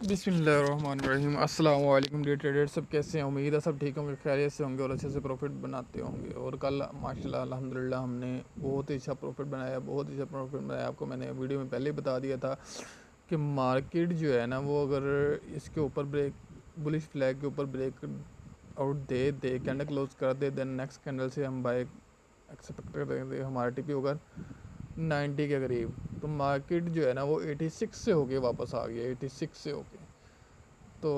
बिस्मिल्लाहिर्रहमानिर्रहीम। अस्सलाम वालेकुम डे ट्रेडर, सब कैसे हैं? उम्मीद है सब ठीक होंगे, खैरियत से होंगे और अच्छे से प्रॉफिट बनाते होंगे। और कल माशाल्लाह अल्हम्दुलिल्लाह हमने बहुत ही अच्छा प्रॉफिट बनाया, बहुत ही अच्छा प्रॉफिट बनाया। आपको मैंने वीडियो में पहले ही बता दिया था कि मार्केट जो है ना वो अगर इसके ऊपर ब्रेक बुलिश फ्लैग के ऊपर ब्रेक आउट दे कैंडल क्लोज कर दे, देन नेक्स्ट कैंडल से हम बाय एक्सपेक्ट करेंगे। हमारा टिपी होगा 90 के करीब। तो मार्केट जो है ना वो 86 से होके वापस आ गया, 86 से होके। तो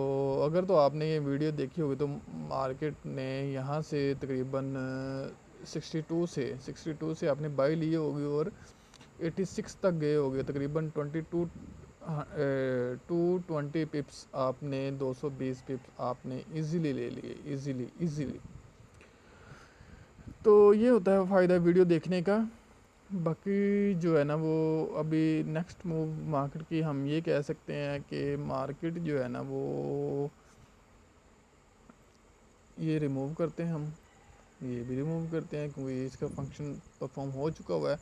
अगर तो आपने ये वीडियो देखी होगी तो मार्केट ने यहाँ से तकरीबन 62 से आपने बाई लिए होगी और 86 तक गए होगे। तकरीबन 220 पिप्स आपने, 220 पिप्स आपने इजीली ले लिए, इजीली। तो ये होता है फ़ायदा वीडियो देखने का। बाकी जो है ना वो अभी नेक्स्ट मूव मार्केट की हम ये कह सकते हैं कि मार्केट जो है ना वो ये रिमूव करते हैं, हम ये भी रिमूव करते हैं क्योंकि इसका फंक्शन परफॉर्म हो चुका हुआ है।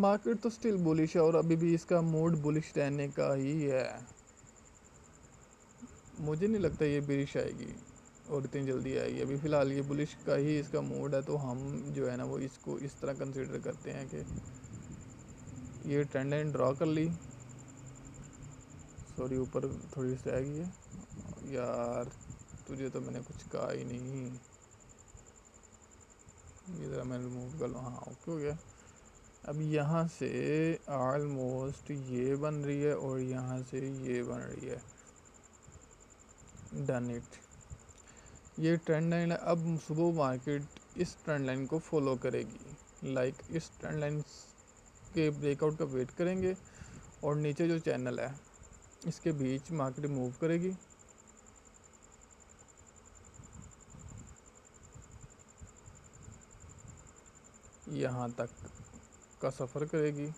मार्केट तो स्टिल बुलिश है और अभी भी इसका मूड बुलिश रहने का ही है। मुझे नहीं लगता ये बेरिश आएगी और इतनी जल्दी आएगी। अभी फ़िलहाल ये बुलिश का ही इसका मूड है, तो हम जो है ना वो इसको इस तरह कंसिडर करते हैं कि ये ट्रेंड लाइन ड्रॉ कर ली। सॉरी, ऊपर थोड़ी सी आएगी है यार, तुझे तो मैंने कुछ कहा ही नहीं। ये ज़रा मैं रिमूव कर लूँ। हाँ, ओके हो गया। अब यहाँ से ऑलमोस्ट ये बन रही है और यहाँ से ये बन रही है। Done it. ये ट्रेंड लाइन है। अब सुबह मार्केट इस ट्रेंड लाइन को फॉलो करेगी। लाइक इस ट्रेंड लाइन के ब्रेकआउट का वेट करेंगे और नीचे जो चैनल है इसके बीच मार्केट मूव करेगी। यहाँ तक का सफ़र करेगी।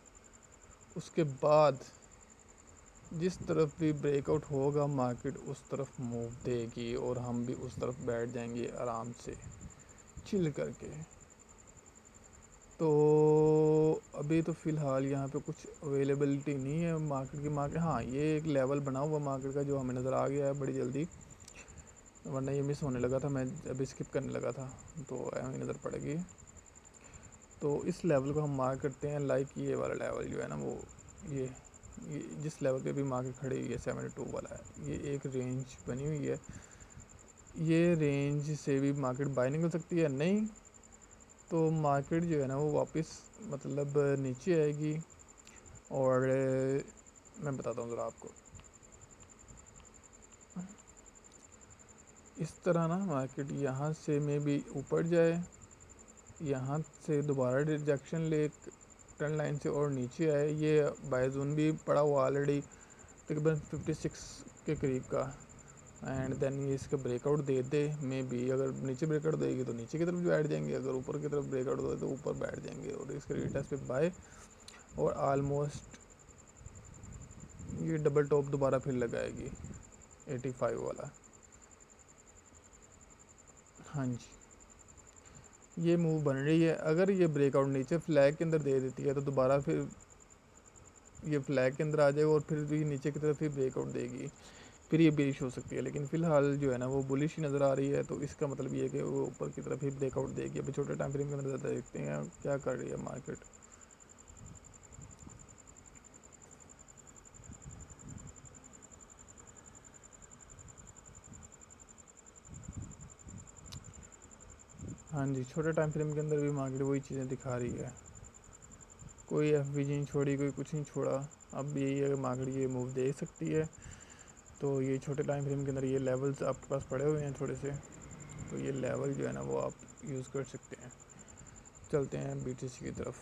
उसके बाद जिस तरफ भी ब्रेकआउट होगा मार्केट उस तरफ मूव देगी और हम भी उस तरफ बैठ जाएंगे आराम से चिल करके। तो अभी तो फ़िलहाल यहाँ पे कुछ अवेलेबिलिटी नहीं है मार्केट की। मार्केट, हाँ, ये एक लेवल बना हुआ मार्केट का जो हमें नज़र आ गया है बड़ी जल्दी, वरना ये मिस होने लगा था। मैं अभी स्किप करने लगा था तो हमें नज़र पड़ेगी। तो इस लेवल को हम मार्क करते हैं। लाइक ये वाला लेवल जो है ना वो ये जिस लेवल पे भी मार्केट खड़ी हुई है 72 वाला है, ये एक रेंज बनी हुई है। ये रेंज से भी मार्केट बाय निकल सकती है, नहीं तो मार्केट जो है ना वो वापस मतलब नीचे आएगी। और मैं बताता हूँ ज़रा आपको, इस तरह ना मार्केट यहाँ से में भी ऊपर जाए, यहाँ से दोबारा रिजेक्शन ले ट्रेंड लाइन से और नीचे आए। ये बाय जोन भी पड़ा हुआ ऑलरेडी तकरीबन 56 के करीब का। एंड देन ये इसका ब्रेकआउट दे मे बी, अगर नीचे ब्रेकआउट देगी तो नीचे की तरफ जो बैठ जाएंगे, अगर ऊपर की तरफ ब्रेकआउट दे तो ऊपर बैठ जाएंगे। और इसके रिटेस्ट पे बाय और ऑलमोस्ट ये डबल टॉप दोबारा फिर लगाएगी 85 वाला। हाँ जी, ये मूव बन रही है। अगर ये ब्रेकआउट नीचे फ्लैग के अंदर दे देती है तो दोबारा फिर ये फ्लैग के अंदर आ जाएगा और फिर भी नीचे की तरफ ही ब्रेकआउट देगी, फिर ये बेरिश हो सकती है। लेकिन फ़िलहाल जो है ना वो बुलिश ही नज़र आ रही है, तो इसका मतलब ये है कि वो ऊपर की तरफ ही ब्रेकआउट देगी। अभी छोटे टाइम फ्रेम के अंदर देखते हैं क्या कर रही है मार्केट। हाँ जी, छोटे टाइम फ्रेम के अंदर भी मार्केट वही चीज़ें दिखा रही है। कोई एफ नहीं छोड़ी, कोई कुछ नहीं छोड़ा। अब यही है कि मार्केट ये मूव दे सकती है। तो ये छोटे टाइम फ्रेम के अंदर ये लेवल्स आपके पास पड़े हुए हैं थोड़े से, तो ये लेवल जो है ना वो आप यूज़ कर सकते हैं। चलते हैं BTC की तरफ।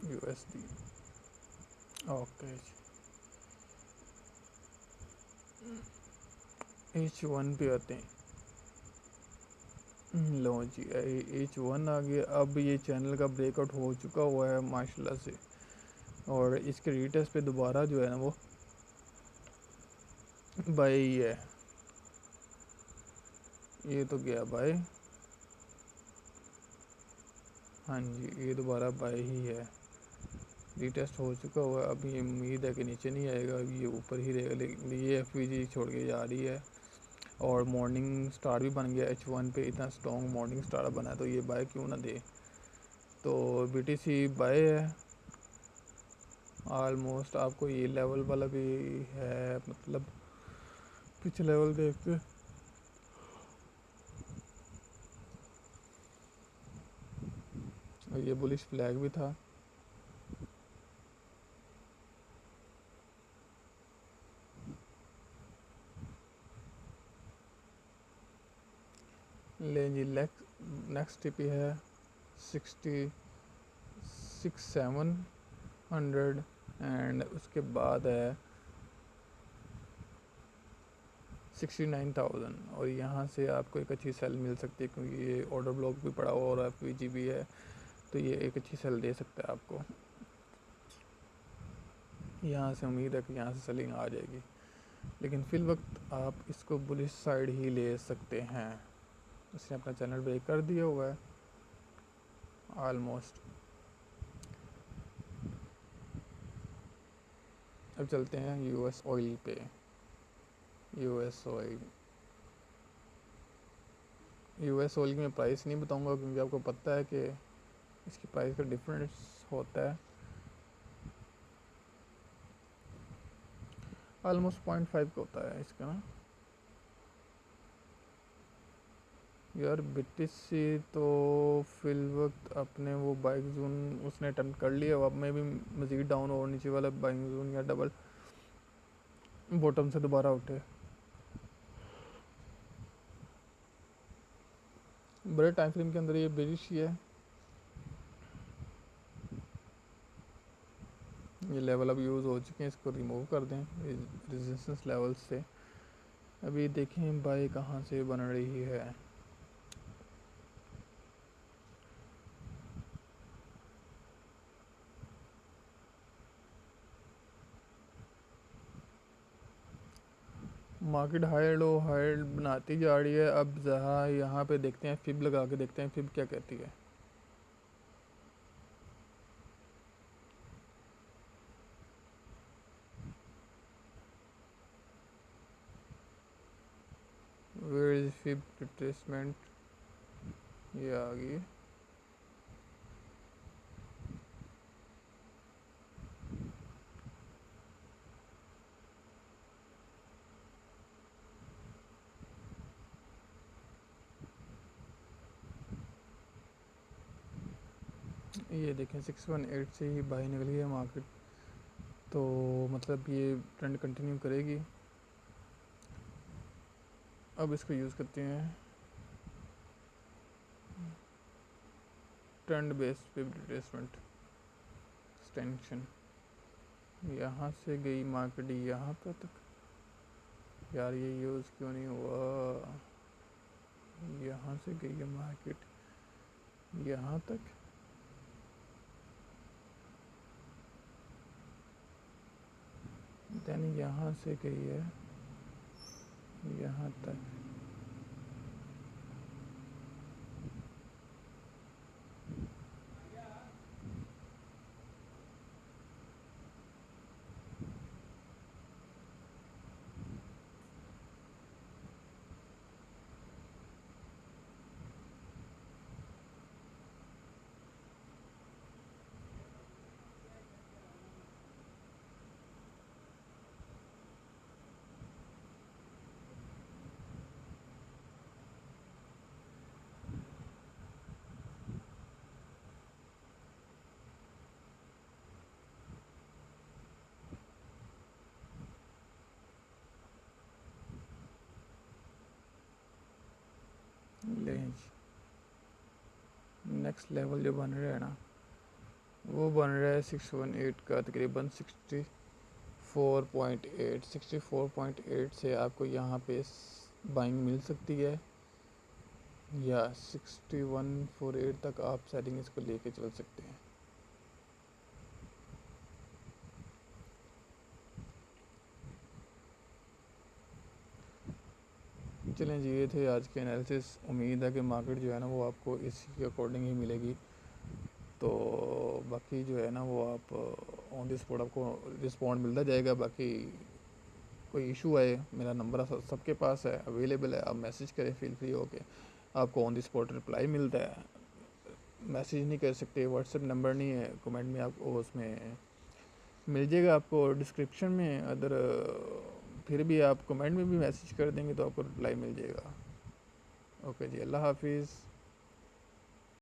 USD, ओके, H1 पे आते हैं। लो जी, H1 आ गया। अब ये चैनल का ब्रेकआउट हो चुका हुआ है माशाल्लाह से, और इसके रिटेस्ट पे दोबारा जो है ना वो बाय है। ये तो गया बाय। हाँ जी, ये दोबारा बाय ही है, रीटेस्ट हो चुका हुआ है। अब ये उम्मीद है कि नीचे नहीं आएगा, अब ये ऊपर ही रहेगा, लेकिन ये एफ छोड़ के जा रही है। और मॉर्निंग स्टार भी बन गया H1 पे, इतना स्ट्रॉन्ग मॉर्निंग स्टार बना है, तो ये बाय क्यों ना दे। तो BTC बाय है ऑलमोस्ट। आपको ये लेवल वाला भी है, मतलब पिछले लेवल देखते हैं। और ये बुलिश फ्लैग भी था। ले जी, नेक्स्ट टिपी है 66,700 एंड उसके बाद है 69,000। और यहाँ से आपको एक अच्छी सेल मिल सकती है, क्योंकि ये ऑर्डर ब्लॉक भी पड़ा हुआ और FVG भी है, तो ये एक अच्छी सेल दे सकता है आपको। यहाँ से उम्मीद है कि यहाँ से सेलिंग आ जाएगी, लेकिन फिल वक्त आप इसको बुलिश साइड ही ले सकते हैं। उसने अपना चैनल ब्रेक कर दिया हुआ है ऑलमोस्ट। अब चलते हैं US ऑयल पे। US ऑयल की मैं प्राइस नहीं बताऊंगा, क्योंकि आपको पता है कि इसकी प्राइस का डिफरेंस होता है। ऑलमोस्ट 0.5 का होता है इसका ना यार। BTC तो फिल वक्त अपने वो बाइक जोन उसने अटेम्प्ट कर लिया, अब में भी मज़ीद डाउन और नीचे वाला बाइक जोन या डबल बॉटम से दोबारा उठे। बड़े टाइम फ्रेम के अंदर ये बेरिश ही है। ये लेवल अब यूज़ हो चुके हैं, इसको रिमूव कर दें रेजिस्टेंस लेवल से। अभी देखें बाई कहाँ से बन रही है। मार्केट हाई लो हाई बनाती जा रही है। अब जहाँ यहाँ पे देखते हैं, फिब लगा के देखते हैं फिब क्या कहती है। वेयर इज फिब रिट्रेसमेंट, ये आ गई। ये देखें 618 से ही बाई निकली है मार्केट, तो मतलब ये ट्रेंड कंटिन्यू करेगी। अब इसको यूज़ करते हैं trend based fib retracement extension. यहाँ से गई मार्केट यहाँ पर तक, यार ये यूज़ क्यों नहीं हुआ। यहाँ से गई है मार्केट यहाँ तक, देन यहाँ से गई है यहाँ तक। लेंज नेक्स्ट लेवल जो बन रहा है ना, वो बन रहा है 618 का, तकरीबन 64.8 से आपको यहाँ पे बाइंग मिल सकती है, या 6148 तक आप सेटिंग इसको लेके चल सकते हैं। चलें जी, ये थे आज के एनालिसिस। उम्मीद है कि मार्केट जो है ना वो आपको इसी के अकॉर्डिंग ही मिलेगी। तो बाकी जो है ना वो आप ऑन द स्पॉट आपको रिस्पॉन्ड मिलता जाएगा। बाकी कोई इशू आए, मेरा नंबर सबके पास है, अवेलेबल है, आप मैसेज करें फील फ्री होके, आपको ऑन द स्पॉट रिप्लाई मिलता है। मैसेज नहीं कर सकते, व्हाट्सएप नंबर नहीं है, कमेंट में आपको उसमें मिल जाएगा, आपको डिस्क्रिप्शन में। अदर फिर भी आप कमेंट में भी मैसेज कर देंगे तो आपको रिप्लाई मिल जाएगा। ओके जी, अल्लाह हाफिज़।